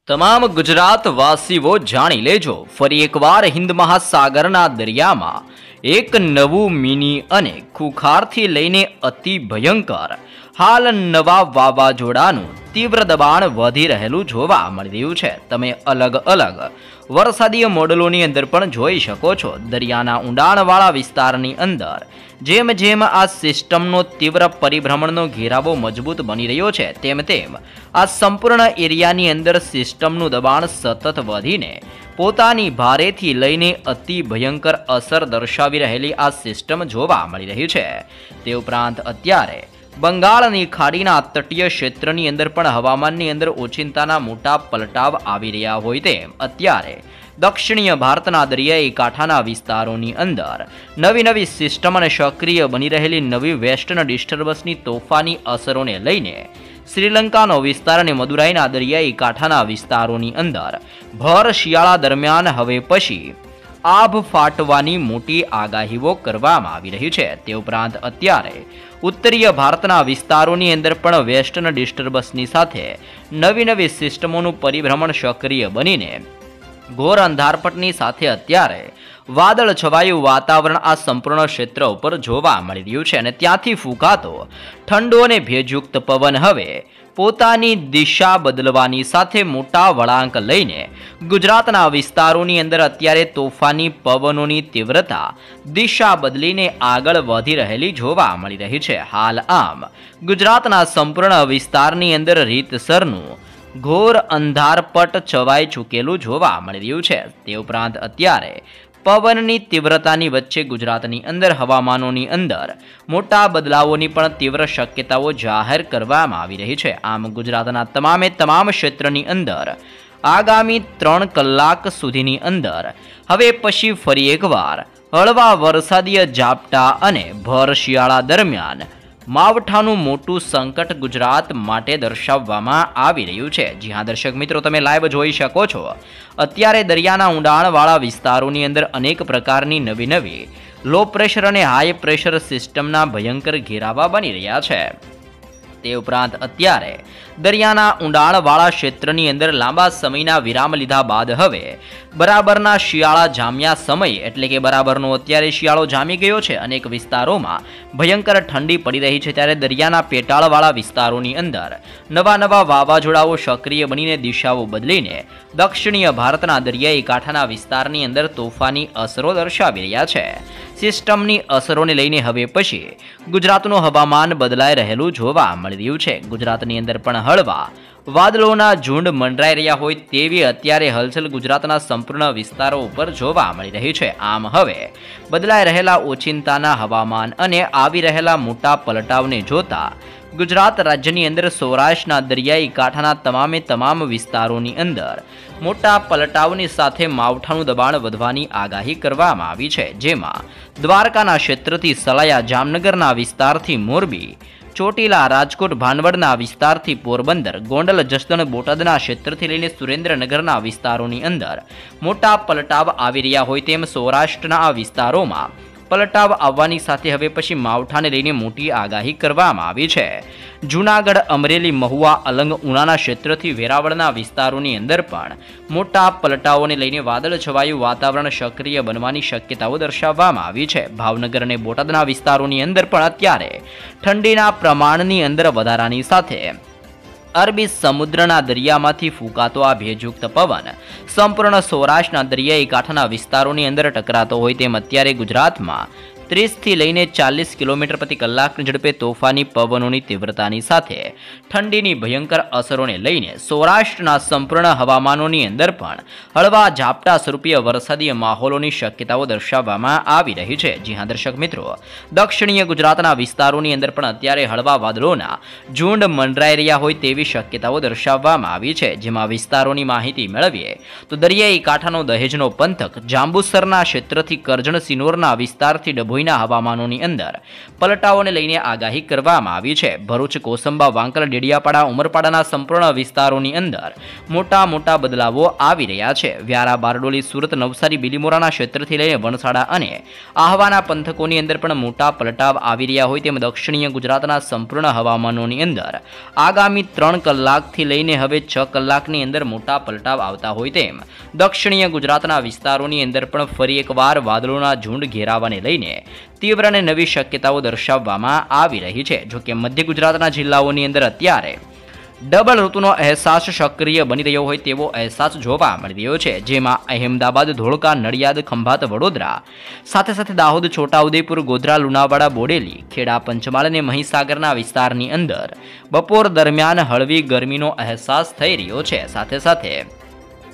તમામ ગુજરાતવાસીઓ જાણી લેજો, ફરી એકવાર હિન્દ મહાસાગરના દરિયામાં એક નવું મિની અને ખુખારથી લઈને અતિ ભયંકર હાલ નવા વાવાઝોડાનું તીવ્ર દબાણ વધી રહેલું જોવા મળી રહ્યું છે. તમે અલગ અલગ વરસાદીય મોડલોની અંદર પણ જોઈ શકો છો. દરિયાના ઊંડાણવાળા વિસ્તારની અંદર જેમ જેમ આ સિસ્ટમનો તીવ્ર પરિભ્રમણનો ઘેરાવો મજબૂત બની રહ્યો છે, તેમ તેમ આ સંપૂર્ણ એરિયાની અંદર સિસ્ટમનું દબાણ સતત વધીને પોતાની ભારેથી લઈને અતિ ભયંકર અસર દર્શાવી રહેલી આ સિસ્ટમ જોવા મળી રહી છે. તે ઉપરાંત અત્યારે બંગાળની ખાડીના તટીય ક્ષેત્રની અંદર પણ હવામાનની અંદર ઓચિંતાના મોટા પલટાવ આવી રહ્યા હોય તેમ અત્યારે દક્ષિણીય ભારતના દરિયાઈ કાંઠાના વિસ્તારોની અંદર નવી સિસ્ટમ અને સક્રિય બની રહેલી નવી વેસ્ટર્ન ડિસ્ટર્બન્સની તોફાની અસરોને લઈને શ્રીલંકાનો વિસ્તાર અને મદુરાઈના દરિયાઈ કાંઠાના વિસ્તારોની અંદર ભર શિયાળા દરમિયાન હવે પછી આભ ફાટવાની મોટી આગાહીઓ કરવામાં આવી રહી છે. તે ઉપરાંત અત્યારે ઉત્તરીય ભારતના વિસ્તારોની અંદર પણ વેસ્ટર્ન ડિસ્ટર્બન્સની સાથે નવી સિસ્ટમોનું પરિભ્રમણ સક્રિય બનીને ઘોર અંધારપટની સાથે અત્યારે વાદળ છવાયું વાતાવરણ આ સંપૂર્ણ ક્ષેત્ર ઉપર જોવા મળી રહ્યું છે. અને ત્યાંથી ફૂંકાતો ઠંડો અને ભેજયુક્ત પવન હવે પોતાની દિશા બદલવાની સાથે મોટા વળાંક લઈને ગુજરાતના વિસ્તારોની અંદર અત્યારે તોફાની પવનોની તીવ્રતા દિશા બદલીને આગળ વધી રહેલી જોવા મળી રહી છે. હાલ આમ ગુજરાતના સંપૂર્ણ વિસ્તારની અંદર રીતસરનું ઘોર અંધારપટ છવાઈ ચૂકેલું જોવા મળી રહ્યું છે. તે ઉપરાંત અત્યારે પવનની તીવ્રતાની વચ્ચે ગુજરાતની અંદર હવામાનોની અંદર મોટા બદલાવોની પણ તીવ્ર શક્યતાઓ જાહેર કરવામાં આવી રહી છે. આમ ગુજરાતના તમામ ક્ષેત્રની અંદર આગામી 3 કલાક સુધીની અંદર હવે પછી ફરી એકવાર હળવા વરસાદીય ઝાપટા અને ભર શિયાળા દરમિયાન માવઠાનું મોટું સંકટ ગુજરાત માટે દર્શાવવામાં આવી રહ્યું છે. જી હા દર્શક મિત્રો, તમે લાઈવ જોઈ શકો છો. અત્યારે દરિયાના ઊંડાણવાળા વિસ્તારોની અંદર અનેક પ્રકારની નવી લો પ્રેશર અને હાઈ પ્રેશર સિસ્ટમના ભયંકર ઘેરાવા બની રહ્યા છે. તે ઉપરાંત અત્યારે દરિયાના ઊંડાણવાળા ક્ષેત્રની અંદર લાંબા સમયના વિરામ લીધા બાદ હવે બરાબરના શિયાળા જામ્યા સમય એટલે કે બરાબરનો અત્યારે શિયાળો જામી ગયો છે. અનેક વિસ્તારોમાં ભયંકર ઠંડી પડી રહી છે. ત્યારે દરિયાના પેટાળવાળા વિસ્તારોની અંદર નવા વાવાઝોડાઓ સક્રિય બનીને દિશાઓ બદલીને દક્ષિણીય ભારતના દરિયાઈ કાંઠાના વિસ્તારની અંદર તોફાની અસરો દર્શાવી રહ્યા છે. સિસ્ટમની અસરોને લઈને હવે પછી ગુજરાતનું હવામાન બદલાઈ રહેલું જોવા મળી રહ્યું છે. ગુજરાતની અંદર પણ હળવા વાદળોના ઝુંડ મંડરાઈ રહ્યા હોય તેવી અત્યારે હલચલ ગુજરાતના સંપૂર્ણ વિસ્તારો ઉપર જોવા મળી રહી છે. આમ હવે બદલાઈ રહેલા ઓચિંતાના હવામાન અને આવી રહેલા મોટા પલટાવને જોતા ગુજરાત રાજ્યની અંદર સૌરાષ્ટ્રના દરિયાઈ કાંઠાના તમામ વિસ્તારોની અંદર મોટા પલટાવની સાથે માવઠાનું દબાણ વધવાની આગાહી કરવામાં આવી છે. જેમાં દ્વારકાના ક્ષેત્રથી સલાયા, જામનગરના વિસ્તારથી મોરબી, ચોટીલા, રાજકોટ, ભાનવડના વિસ્તારથી પોરબંદર, ગોંડલ, જસદણ, બોટાદના ક્ષેત્રથી લઈને સુરેન્દ્રનગરના વિસ્તારોની અંદર મોટા પલટાવ આવી રહ્યા હોય તેમ સૌરાષ્ટ્રના આ વિસ્તારોમાં પલટાવ આવવાની સાથે હવે પછી માવઠાને લઈને મોટી આગાહી કરવામાં આવી છે. જૂનાગઢ, અમરેલી, મહુવા, અલંગ, ઉનાના ક્ષેત્રથી વેરાવળના વિસ્તારોની અંદર પણ મોટા પલટાઓને લઈને વાદળ છવાયું વાતાવરણ સક્રિય બનવાની શક્યતાઓ દર્શાવવામાં આવી છે. ભાવનગર અને બોટાદના વિસ્તારોની અંદર પણ અત્યારે ઠંડીના પ્રમાણની અંદર વધારાની સાથે અરબી સમુદ્રના દરિયામાંથી ફૂંકાતો આ ભેજયુક્ત પવન સંપૂર્ણ સૌરાષ્ટ્રના દરિયાઈ કાંઠાના વિસ્તારોની અંદર ટકરાતો હોય તેમ અત્યારે ગુજરાતમાં 30 થી લઈને 40 કિલોમીટર પ્રતિ કલાકની ઝડપે તોફાની પવનોની તીવ્રતાની સાથે ઠંડીની ભયંકર અસરોને લઈને સૌરાષ્ટ્રના સંપૂર્ણ હવામાનોની અંદર પણ હળવા ઝાપટા સ્વરૂપીય વરસાદીય માહોલોની શક્યતાઓ દર્શાવવામાં આવી રહી છે. જી હા દર્શક મિત્રો, દક્ષિણીય ગુજરાતના વિસ્તારોની અંદર પણ અત્યારે હળવા વાદળોના ઝુંડ મંડરાઈ રહ્યા હોય તેવી શક્યતાઓ દર્શાવવામાં આવી છે. જેમાં વિસ્તારોની માહિતી મેળવીએ તો દરિયાઈ કાંઠાનો દહેજનો પંથક, જાંબુસરના ક્ષેત્રથી કરજણ સિનોરના વિસ્તારથી ડભોઈ ભોયના હવામાનોની અંદર પલટાઓને લઈને આગાહી કરવામાં આવી છે. ભરૂચ, કોસંબા, વાંકલ, ડેડિયાપાડા, ઉમરપાડાના સંપૂર્ણ વિસ્તારોની અંદર મોટા બદલાવો આવી રહ્યા છે. વ્યારા, બારડોલી, સુરત, નવસારી, બિલીમોરાના ક્ષેત્રથી લઈને વણસાડા અને આહવાના પંથકોની અંદર પણ મોટા પલટાવ આવી રહ્યા હોય તેમ દક્ષિણીય ગુજરાતના સંપૂર્ણ હવામાનોની અંદર આગામી 3 કલાકથી લઈને હવે 6 કલાકની અંદર મોટા પલટાવ આવતા હોય તેમ દક્ષિણીય ગુજરાતના વિસ્તારોની અંદર પણ ફરી એકવાર વાદળોના ઝુંડ ઘેરાવાને લઈને તીવ્ર અને નવી શક્યતાઓ દર્શાવવામાં આવી રહી છે. જોકે મધ્ય ગુજરાતના જિલ્લાઓની અંદર અત્યારે ડબલ ઋતુનો અહેસાસ સક્રિય બની રહ્યો હોય તેવો અહેસાસ જોવા મળી રહ્યો છે, જેમાં અહેમદાબાદ, ધોળકા, નડિયાદ, ખંભાત, વડોદરા સાથે દાહોદ, છોટાઉદેપુર, ગોધરા, લુણાવાડા, બોડેલી, ખેડા, પંચમહાલ અને મહીસાગરના વિસ્તારની અંદર બપોર દરમિયાન હળવી ગરમીનો અહેસાસ થઈ રહ્યો છે. સાથે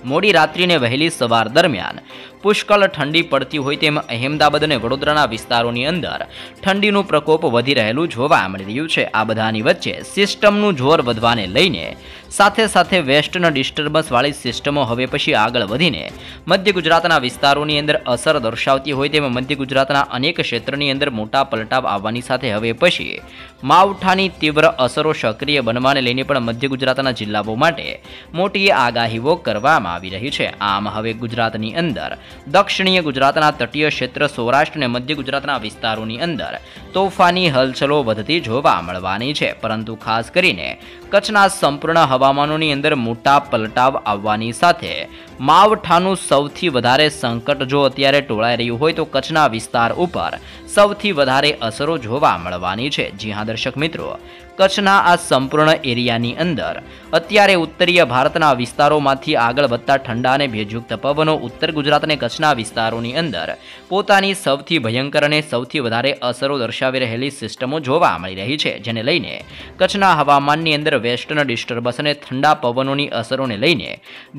મોડી રાત્રિને વહેલી સવાર દરમિયાન પુષ્કળ ઠંડી પડતી હોય તેમ અહેમદાબાદ અને વડોદરાના વિસ્તારોની અંદર ઠંડીનું પ્રકોપ વધી રહેલું જોવા મળી રહ્યું છે. આ બધાની વચ્ચે સિસ્ટમનું જોર વધવાને લઈને સાથે વેસ્ટર્ન ડિસ્ટર્બન્સવાળી સિસ્ટમો હવે પછી આગળ વધીને મધ્ય ગુજરાતના વિસ્તારોની અંદર અસર દર્શાવતી હોય તેમ મધ્ય ગુજરાતના અનેક ક્ષેત્રની અંદર મોટા પલટાવ આવવાની સાથે હવે પછી માવઠાની તીવ્ર અસરો સક્રિય બનવાને લઈને પણ મધ્ય ગુજરાતના જિલ્લાઓ માટે મોટી આગાહીઓ કરવામાં આવી રહી છે. આમ હવે ગુજરાતની અંદર દક્ષિણીય ગુજરાતના તટીય ક્ષેત્ર, સૌરાષ્ટ્ર અને મધ્ય ગુજરાતના વિસ્તારોની અંદર તોફાની હલચલો વધતી જોવા મળવાની છે. પરંતુ ખાસ કરીને કચ્છના સંપૂર્ણ હવામાનોની અંદર મોટા પલટાવ આવવાની સાથે માવઠાનું સૌથી વધારે સંકટ જો અત્યારે ટોળાઈ રહ્યું હોય તો કચ્છના વિસ્તાર ઉપર સૌથી વધારે અસરો જોવા મળવાની છે. જી હા દર્શક મિત્રો, કચ્છના આ સંપૂર્ણ એરિયાની અંદર અત્યારે ઉત્તરીય ભારતના વિસ્તારોમાંથી આગળ વધતા ઠંડા અને ભેજયુક્ત પવનો ઉત્તર ગુજરાત અને કચ્છના વિસ્તારોની અંદર પોતાની સૌથી ભયંકર અને સૌથી વધારે અસરો દર્શાવી રહેલી સિસ્ટમો જોવા મળી રહી છે, જેને લઈને કચ્છના હવામાનની અંદર વેસ્ટર્ન ડિસ્ટર્બન્સ અને ઠંડા પવનોની અસરોને લઈને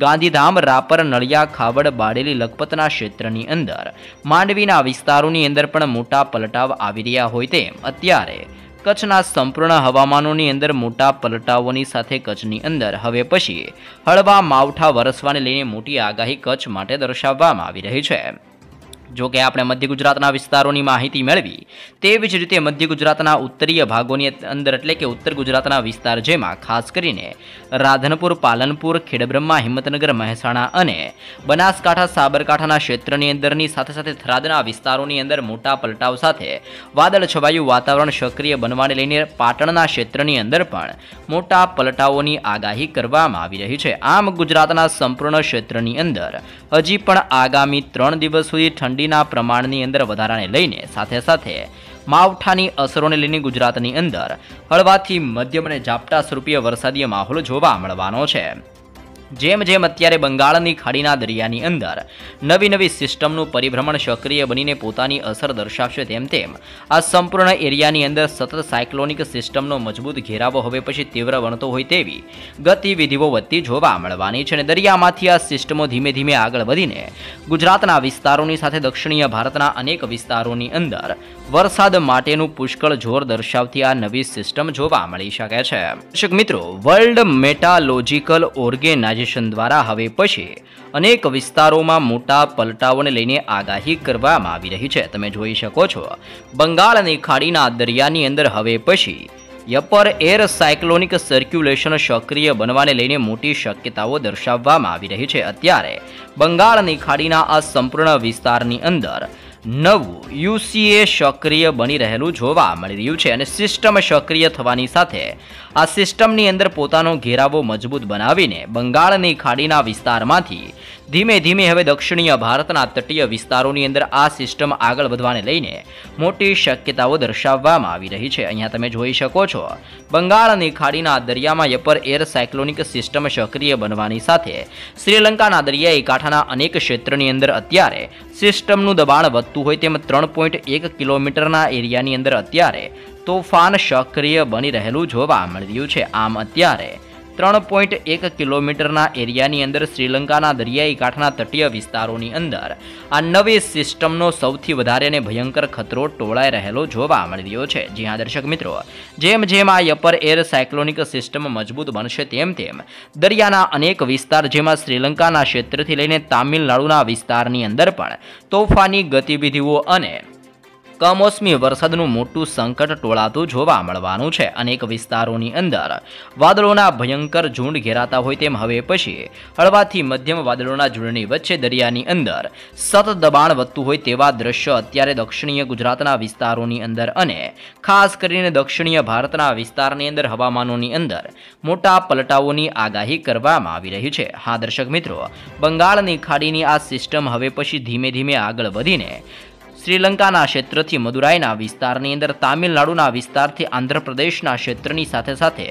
ગાંધીધામ, રાપર, નળિયા, ખાવડ, બારડોલી, લખપતના ક્ષેત્રની અંદર માંડવીના વિસ્તારોની અંદર પણ મોટા પલટાવ આવી રહ્યા હોય તેમ અત્યારે કચ્છના સંપૂર્ણ હવામાનોની અંદર મોટા પલટાવોની સાથે કચ્છની અંદર હવે પછી હળવા માવઠા વરસવાને લઈને મોટી આગાહી કચ્છ માટે દર્શાવવામાં આવી રહી છે. જો કે આપણે મધ્ય ગુજરાતના વિસ્તારોની માહિતી મેળવી તેવી જ રીતે મધ્ય ગુજરાતના ઉત્તરીય ભાગોની અંદર એટલે કે ઉત્તર ગુજરાતના વિસ્તાર જેમાં ખાસ કરીને રાધનપુર, પાલનપુર, ખેડબ્રહ્મા, હિંમતનગર, મહેસાણા અને બનાસકાંઠા, સાબરકાંઠાના ક્ષેત્રની અંદરની સાથે થરાદના વિસ્તારોની અંદર મોટા પલટાવ સાથે વાદળ છવાયું વાતાવરણ સક્રિય બનવાને લઈને પાટણના ક્ષેત્રની અંદર પણ મોટા પલટાવોની આગાહી કરવામાં આવી રહી છે. આમ ગુજરાતના સંપૂર્ણ ક્ષેત્રની અંદર હજી પણ આગામી 3 દિવસ સુધી ઠંડીના પ્રમાણની અંદર વધારાને લઈને સાથે માવઠાની અસરોને લઈને ગુજરાતની અંદર હળવાથી મધ્યમ અને ઝાપટા સ્વરૂપીય વરસાદીય માહોલ જોવા મળવાનો છે. જેમ અત્યારે બંગાળની ખાડીના દરિયાની અંદર નવી સિસ્ટમનું પરિભ્રમણ સક્રિય બનીને પોતાની અસર દર્શાવશે તેમ આ સંપૂર્ણ એરિયાની અંદર સતત સાયક્લોનિક સિસ્ટમનો મજબૂત ઘેરાવો હવે પછી તીવ્ર બનતો હોય તેવી ગતિવિધિઓ વધતી જોવા મળવાની છે અને દરિયામાંથી આ સિસ્ટમો ધીમે આગળ વધીને ગુજરાતના વિસ્તારોની સાથે દક્ષિણીય ભારતના અનેક વિસ્તારોની અંદર વરસાદ માટેનું પુષ્કળ જોર દર્શાવતી આ નવી સિસ્ટમ જોવા મળી શકે છે. દર્શક મિત્રો, વર્લ્ડ મેટાલોજિકલ ઓર્ગેનાઇઝેશન દ્વારા હવે પછી અનેક વિસ્તારોમાં મોટા પલટાઓને લઈને આગાહી કરવામાં આવી રહી છે. તમે જોઈ શકો છો બંગાળની ખાડીના દરિયાની અંદર હવે પછી અપર એર સાયક્લોનિક સર્ક્યુલેશન સક્રિય બનવાને લઈને મોટી શક્યતાઓ દર્શાવવામાં આવી રહી છે. અત્યારે બંગાળની ખાડીના આ સંપૂર્ણ વિસ્તારની અંદર નવું યુસીએ સક્રિય બની રહેલું જોવા મળી રહ્યું છે અને સિસ્ટમ સક્રિય થવાની સાથે આ સિસ્ટમની અંદર પોતાનો ઘેરાવો મજબૂત બનાવીને બંગાળની ખાડીના વિસ્તારમાંથી ધીમે હવે દક્ષિણીય ભારતના તટીય વિસ્તારોની અંદર આ સિસ્ટમ આગળ વધવાને લઈને મોટી શક્યતાઓ દર્શાવવામાં આવી રહી છે. અહીંયા તમે જોઈ શકો છો બંગાળની ખાડીના દરિયામાં અપર એર સાયક્લોનિક સિસ્ટમ સક્રિય બનવાની સાથે શ્રીલંકાના દરિયાઈ કાંઠાના અનેક ક્ષેત્રની અંદર અત્યારે સિસ્ટમનું દબાણ વધતું હોય તેમ 3.1 કિલોમીટરના એરિયાની અંદર અત્યારે તોફાન સક્રિય બની રહેલું જોવા મળી રહ્યું છે. આમ અત્યારે 3.1 કિલોમીટરના એરિયાની અંદર શ્રીલંકાના દરિયાઈ કાંઠાના તટીય વિસ્તારોની અંદર આ નવી સિસ્ટમનો સૌથી વધારે અને ભયંકર ખતરો ટોળાઈ રહેલો જોવા મળી રહ્યો છે. જી હા દર્શક મિત્રો, જેમ આ અપર એર સાયક્લોનિક સિસ્ટમ મજબૂત બનશે તેમ દરિયાના અનેક વિસ્તાર જેમાં શ્રીલંકાના ક્ષેત્રથી લઈને તામિલનાડુના વિસ્તારની અંદર પણ તોફાની ગતિવિધિઓ અને કમોસમી વરસાદનું મોટું સંકટ ટોળાતું જોવા મળવાનું છે. અનેક વિસ્તારોની અંદર વાદળોના ભયંકર ઝુંડ ઘેરાતા હોય તેમ હવે પછી હળવાથી મધ્યમ વાદળોના ઝુંડની વચ્ચે દરિયાની અંદર સતત દબાણ વધતું હોય તેવા દ્રશ્યો અત્યારે દક્ષિણીય ગુજરાતના વિસ્તારોની અંદર અને ખાસ કરીને દક્ષિણીય ભારતના વિસ્તારની અંદર હવામાનોની અંદર મોટા પલટાઓની આગાહી કરવામાં આવી રહી છે. હા દર્શક મિત્રો, બંગાળની ખાડીની આ સિસ્ટમ હવે પછી ધીમે ધીમે આગળ વધીને શ્રીલંકાના ક્ષેત્રથી મદુરાઈના વિસ્તારની અંદર, તામિલનાડુના વિસ્તારથી આંધ્રપ્રદેશના ક્ષેત્રની સાથે સાથે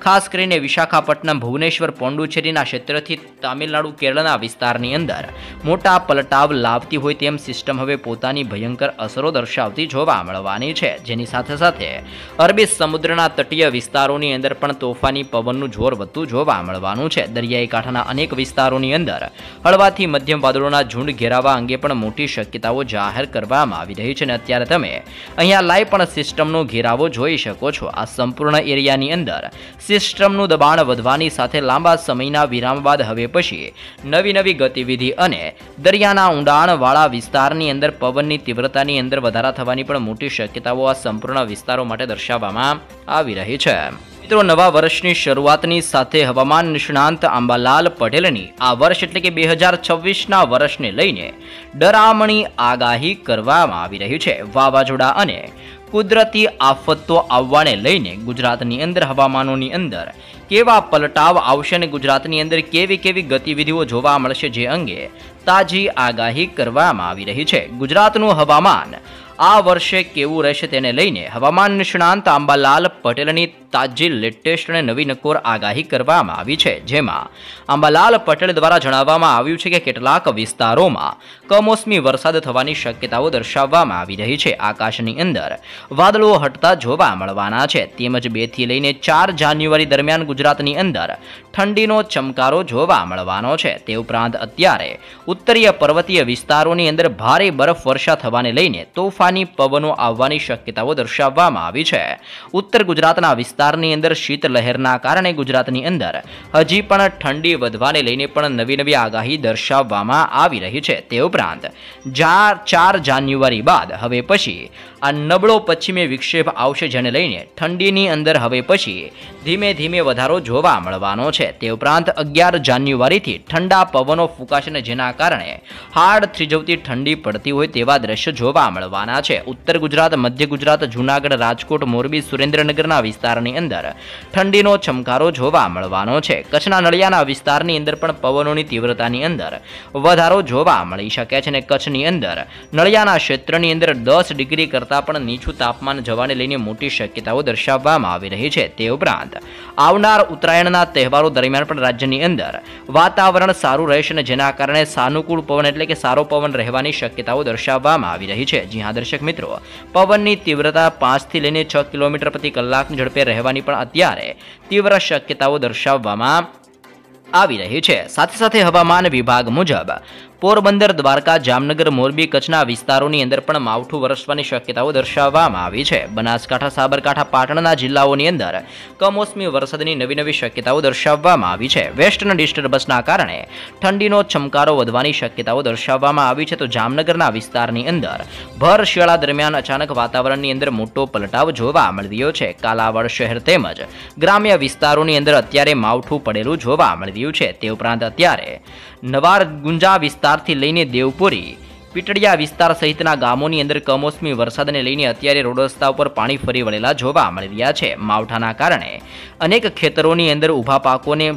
ખાસ કરીને વિશાખાપટ્ટનમ, ભુવનેશ્વર, પોંડુચેરીના ક્ષેત્રથી તામિલનાડુ, કેરળના વિસ્તારની અંદર મોટા પલટાવ લાવતી હોય તેમ સિસ્ટમ હવે પોતાની ભયંકર અસરો દર્શાવતી જોવા મળવાની છે. જેની સાથે સાથે અરબી સમુદ્રના તટીય વિસ્તારોની અંદર પણ તોફાની પવનનું જોર વધતું જોવા મળવાનું છે. દરિયાઈ કાંઠાના અનેક વિસ્તારોની અંદર હળવાથી મધ્યમ વાદળોના ઝુંડ ઘેરાવા અંગે પણ મોટી શક્યતાઓ જાહેર કરવા આવી રહી છે. અને અત્યારે તમે અહીંયા લાઈવ પણ સિસ્ટમનો ઘેરાવો જોઈ શકો છો. આ સંપૂર્ણ એરિયાની અંદર સિસ્ટમનું દબાણ વધવાની સાથે લાંબા સમયના વિરામ બાદ હવે પછી નવી ગતિવિધિ અને દરિયાના ઊંડાણવાળા વિસ્તારની અંદર પવનની તીવ્રતાની અંદર વધારા થવાની પણ મોટી શક્યતાઓ આ સંપૂર્ણ વિસ્તારો માટે દર્શાવવામાં આવી રહી છે. મિત્રો, નવા વર્ષની શરૂઆતની સાથે હવામાન નિષ્ણાંત અંબાલાલ પટેલની આ વર્ષ એટલે કે 2026ના વર્ષને લઈને ડરામણી આગાહી કરવામાં આવી રહી છે. વાવાઝોડા અને કુદરતી આફતો આવવાને લઈને ગુજરાતની અંદર હવામાનોની અંદર કેવા પલટાવ આવશે અને ગુજરાતની અંદર કેવી ગતિવિધિઓ જોવા મળશે, જે અંગે તાજી આગાહી કરવામાં આવી રહી છે. ગુજરાતનું હવામાન આ વર્ષે કેવું રહેશે તેને લઈને હવામાન નિષ્ણાંત અંબાલાલ પટેલની તાજી લેટેસ્ટ અને નવી નકોર આગાહી કરવામાં આવી છે. જેમાં અંબાલાલ પટેલ દ્વારા જણાવવામાં આવ્યું છે કે કેટલાક વિસ્તારોમાં કમોસમી વરસાદ થવાની શક્યતાઓ દર્શાવવામાં આવી રહી છે. આકાશની અંદર વાદળો હટતા જોવા મળવાના છે. તેમજ 2 થી લઈને 4 જાન્યુઆરી દરમિયાન ગુજરાતની અંદર ઠંડીનો ચમકારો જોવા મળવાનો છે. તે ઉપરાંત અત્યારે ઉત્તરીય પર્વતીય વિસ્તારોની અંદર ભારે બરફ વર્ષા થવાને લઈને તોફાની પવનો આવવાની શક્યતાઓ દર્શાવવામાં આવી છે. ઉત્તર ગુજરાતના વિસ્તારની અંદર શીત લહેરના કારણે ગુજરાતની અંદર હજી પણ ઠંડી વધવાને લઈને પણ નવી આગાહી દર્શાવવામાં આવી રહી છે. તે ઉપરાંત 4 જાન્યુઆરી બાદ હવે પછી આ નબળો પશ્ચિમી વિક્ષેપ આવશે, જેને લઈને ઠંડીની અંદર હવે પછી ધીમે વધારો જોવા મળવાનો છે. તે ઉપરાંત 11 જાન્યુઆરીથી ઠંડા પવનો ફૂંકાશે, જેના કારણે હાડ થીજવતી ઠંડી પડતી હોય તેવા દ્રશ્યો જોવા મળવાના છે. ઉત્તર ગુજરાત, મધ્ય ગુજરાત, જૂનાગઢ, રાજકોટ, મોરબી, સુરેન્દ્રનગરના વિસ્તારની અંદર ઠંડીનો ચમકારો જોવા મળવાનો છે. કચ્છના નળિયાના વિસ્તારની અંદર પણ પવનોની તીવ્રતાની અંદર વધારો જોવા મળી શકે છે અને કચ્છની અંદર નળિયાના ક્ષેત્રની અંદર 10 ડિગ્રી કરતાં પણ નીચું તાપમાન જવાને લઈને મોટી શક્યતાઓ દર્શાવવામાં આવી રહી છે. તે ઉપરાંત આવનાર ઉત્તરાયણના તહેવારો દરમિયાન પણ રાજ્યની અંદર વાતાવરણ સારું રહેશે અને જેના કારણે સાનુકૂળ પવન એટલે કે સારો પવન રહેવાની શક્યતાઓ દર્શાવવામાં આવી રહી છે. જી હા દર્શક મિત્રો, પવનની તીવ્રતા 5 થી લઈને 6 કિલોમીટર પ્રતિ કલાકની ઝડપે રહેવાની પણ અત્યારે તીવ્ર શક્યતાઓ દર્શાવવામાં આવી રહી છે. સાથે હવામાન વિભાગ મુજબ પોરબંદર, દ્વારકા, જામનગર, મોરબી, કચ્છના વિસ્તારોની અંદર પણ માવઠું વરસવાની શક્યતાઓ દર્શાવવામાં આવી છે. બનાસકાંઠા, સાબરકાંઠા, પાટણના જિલ્લાઓની અંદર કમોસમી વરસાદની નવી શક્યતાઓ દર્શાવવામાં આવી છે. વેસ્ટર્ન ડિસ્ટર્બન્સના કારણે ઠંડીનો ચમકારો વધવાની શક્યતાઓ દર્શાવવામાં આવી છે. તો જામનગરના વિસ્તારની અંદર ભર શિયાળા દરમિયાન અચાનક વાતાવરણની અંદર મોટો પલટાવ જોવા મળ્યો છે. કાલાવાડ શહેર તેમજ ગ્રામ્ય વિસ્તારોની અંદર અત્યારે માવઠું પડેલું જોવા મળ્યું છે. તે ઉપરાંત અત્યારે નવાર ગુંજા વિસ્તારથી લઈને દેવપુરી, પીટડિયા વિસ્તાર સહિતના ગામોની અંદર કમોસમી વરસાદને લઈને અત્યારે રોડ રસ્તા ઉપર પાણી ફરી વળેલા જોવા મળી રહ્યા છે. માવઠાના કારણે અનેક ખેતરોની અંદર ઊભા પાકોને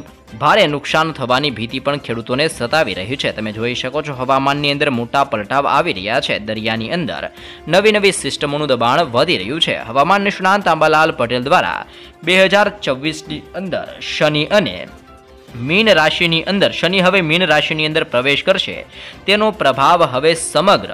ભારે નુકસાન થવાની ભીતિ પણ ખેડૂતોને સતાવી રહી છે. તમે જોઈ શકો છો હવામાનની અંદર મોટા પલટાવ આવી રહ્યા છે. દરિયાની અંદર નવી સિસ્ટમોનું દબાણ વધી રહ્યું છે. હવામાન નિષ્ણાંત અંબાલાલ પટેલ દ્વારા 2024ની અંદર શનિ અને મીન રાશિની અંદર હવે મીન રાશિની અંદર પ્રવેશ કરશે, તેનો પ્રભાવ હવે સમગ્ર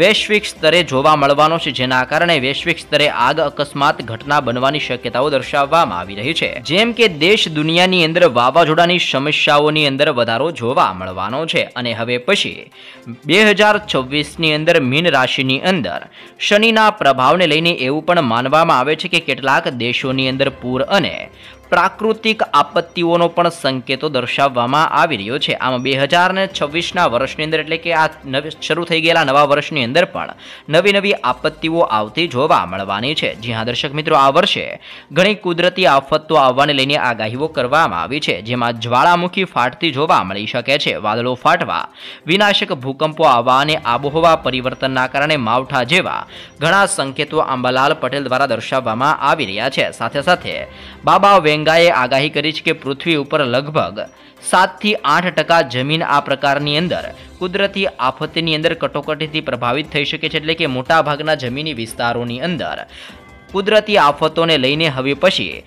વૈશ્વિક સ્તરે જોવા મળવાનો છે. જેના કારણે વૈશ્વિક સ્તરે આગ અકસ્માત ઘટના બનવાની શક્યતાઓ દર્શાવવામાં આવી રહી છે. જેમ કે દેશ દુનિયાની અંદર વાવાઝોડાની સમસ્યાઓની અંદર વધારો જોવા મળવાનો છે. અને હવે પછી 2024ની અંદર મીન રાશિની અંદર શનિના પ્રભાવને લઈને એવું પણ માનવામાં આવે છે કે કેટલાક દેશોની અંદર પૂર અને પ્રાકૃતિક આપત્તિઓનો પણ સંકેતો દર્શાવવામાં આવી રહ્યો છે. આમ 2026ના વર્ષની અંદર એટલે કે આ શરૂ થઈ ગયેલા નવા વર્ષની અંદર પણ નવી નવી આપત્તિઓ આવતી જોવા મળવાની છે. જી હા દર્શક મિત્રો, આ વર્ષે ઘણી કુદરતી આફતો આવવાને લઈને આગાહીઓ કરવામાં આવી છે, જેમાં જ્વાળામુખી ફાટતી જોવા મળી શકે છે, વાદળો ફાટવા, વિનાશક ભૂકંપો આવવા અને આબોહવા પરિવર્તનના કારણે માવઠા જેવા ઘણા સંકેતો અંબાલાલ પટેલ દ્વારા દર્શાવવામાં આવી રહ્યા છે. સાથે સાથે બાબા વેંગાએ આગાહી કરી છે કે પૃથ્વી ઉપર લગભગ 7 થી 8% જમીન આ પ્રકારની અંદર કુદરતી આફતની અંદર કટોકટીથી પ્રભાવિત થઈ શકે છે. એટલે કે મોટા ભાગના જમીની વિસ્તારોની અંદર કુદરતી આફતોને લઈને હવે પછી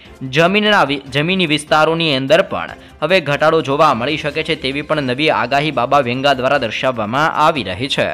જમીની વિસ્તારોની અંદર પણ હવે ઘટાડો જોવા મળી શકે છે તેવી પણ નવી આગાહી બાબા વેંગા દ્વારા દર્શાવવામાં આવી રહી છે.